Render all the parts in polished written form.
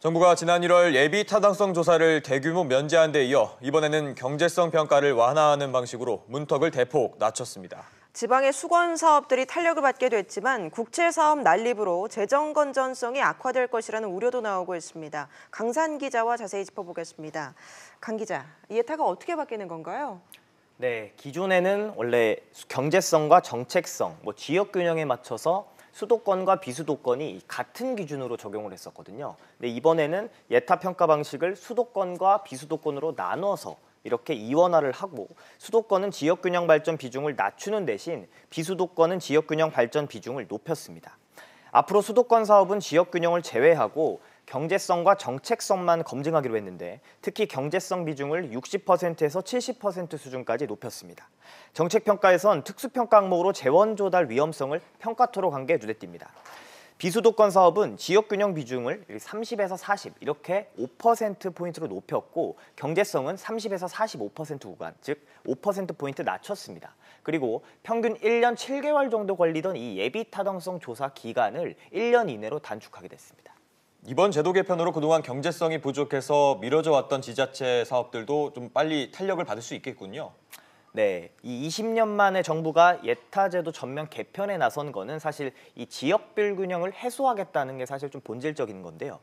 정부가 지난 1월 예비 타당성 조사를 대규모 면제한 데 이어 이번에는 경제성 평가를 완화하는 방식으로 문턱을 대폭 낮췄습니다. 지방의 수건 사업들이 탄력을 받게 됐지만 국채 사업 난립으로 재정 건전성이 악화될 것이라는 우려도 나오고 있습니다. 강산 기자와 자세히 짚어보겠습니다. 강 기자, 이 예타가 어떻게 바뀌는 건가요? 네, 기존에는 원래 경제성과 정책성, 지역 균형에 맞춰서 수도권과 비수도권이 같은 기준으로 적용을 했었거든요. 근데 이번에는 예타 평가 방식을 수도권과 비수도권으로 나눠서 이렇게 이원화를 하고 수도권은 지역균형 발전 비중을 낮추는 대신 비수도권은 지역균형 발전 비중을 높였습니다. 앞으로 수도권 사업은 지역균형을 제외하고 경제성과 정책성만 검증하기로 했는데 특히 경제성 비중을 60%에서 70% 수준까지 높였습니다. 정책평가에선 특수평가 항목으로 재원조달 위험성을 평가토록 한 게 눈에 띕니다. 비수도권 사업은 지역균형 비중을 30에서 40 이렇게 5%포인트로 높였고 경제성은 30에서 45% 구간, 즉 5%포인트 낮췄습니다. 그리고 평균 1년 7개월 정도 걸리던 이 예비 타당성 조사 기간을 1년 이내로 단축하게 됐습니다. 이번 제도 개편으로 그동안 경제성이 부족해서 미뤄져 왔던 지자체 사업들도 좀 빨리 탄력을 받을 수 있겠군요. 네, 이 20년 만에 정부가 예타제도 전면 개편에 나선 거는 사실 이 지역 불균형을 해소하겠다는 게 사실 좀 본질적인 건데요.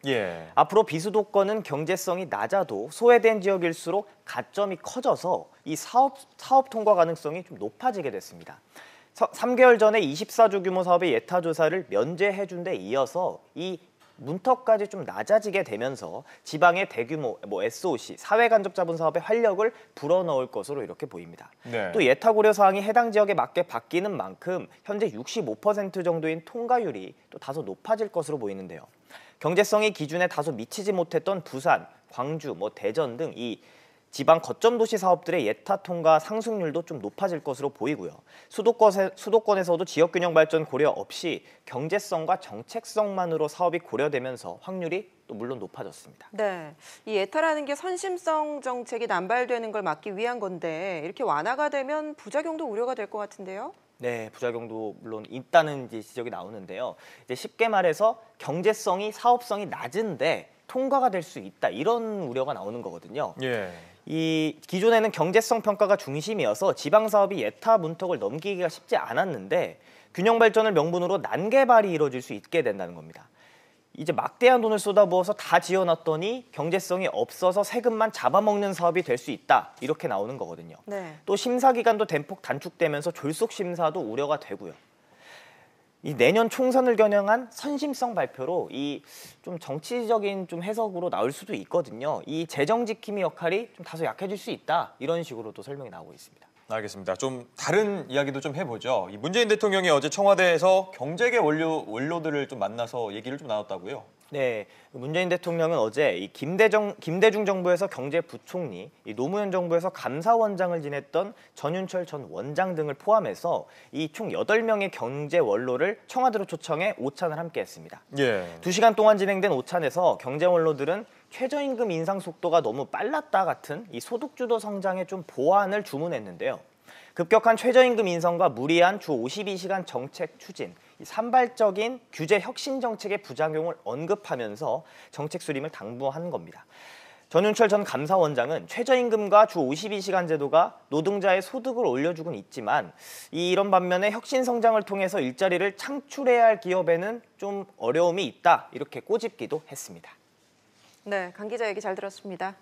앞으로 비수도권은 경제성이 낮아도 소외된 지역일수록 가점이 커져서 이 사업 통과 가능성이 좀 높아지게 됐습니다. 3개월 전에 24조 규모 사업의 예타 조사를 면제해준 데 이어서 이 문턱까지 좀 낮아지게 되면서 지방의 대규모 SOC, 사회간접자본 사업의 활력을 불어넣을 것으로 이렇게 보입니다. 또 예타 고려 사항이 해당 지역에 맞게 바뀌는 만큼 현재 65% 정도인 통과율이 또 다소 높아질 것으로 보이는데요. 경제성이 기준에 다소 미치지 못했던 부산, 광주, 대전 등 이 지방 거점 도시 사업들의 예타 통과 상승률도 좀 높아질 것으로 보이고요. 수도권에서도 지역균형 발전 고려 없이 경제성과 정책성만으로 사업이 고려되면서 확률이 또 물론 높아졌습니다. 네, 이 예타라는 게 선심성 정책이 남발되는 걸 막기 위한 건데 이렇게 완화가 되면 부작용도 우려가 될 것 같은데요? 네, 부작용도 물론 있다는 지적이 나오는데요. 이제 쉽게 말해서 경제성이 사업성이 낮은데 통과가 될 수 있다 이런 우려가 나오는 거거든요. 이 기존에는 경제성 평가가 중심이어서 지방 사업이 예타 문턱을 넘기기가 쉽지 않았는데 균형 발전을 명분으로 난개발이 이루어질 수 있게 된다는 겁니다. 이제 막대한 돈을 쏟아부어서 다 지어놨더니 경제성이 없어서 세금만 잡아먹는 사업이 될 수 있다 이렇게 나오는 거거든요. 또 심사 기간도 대폭 단축되면서 졸속 심사도 우려가 되고요. 이 내년 총선을 겨냥한 선심성 발표로 이 좀 정치적인 좀 해석으로 나올 수도 있거든요. 이 재정 지킴이 역할이 좀 다소 약해질 수 있다 이런 식으로도 설명이 나오고 있습니다. 알겠습니다. 좀 다른 이야기도 좀 해보죠. 이 문재인 대통령이 어제 청와대에서 경제계 원로들을 좀 만나서 얘기를 좀 나눴다고요? 네, 문재인 대통령은 어제 이 김대중 정부에서 경제부총리, 이 노무현 정부에서 감사원장을 지냈던 전윤철 전 원장 등을 포함해서 이 총 8명의 경제 원로를 청와대로 초청해 오찬을 함께했습니다. 2시간 동안 진행된 오찬에서 경제 원로들은 최저임금 인상 속도가 너무 빨랐다 같은 이 소득주도 성장에 좀 보완을 주문했는데요. 급격한 최저임금 인상과 무리한 주 52시간 정책 추진, 산발적인 규제 혁신 정책의 부작용을 언급하면서 정책 수립을 당부한 겁니다. 전윤철 전 감사원장은 최저임금과 주 52시간 제도가 노동자의 소득을 올려주곤 있지만 이런 반면에 혁신 성장을 통해서 일자리를 창출해야 할 기업에는 좀 어려움이 있다 이렇게 꼬집기도 했습니다. 네, 강 기자 얘기 잘 들었습니다.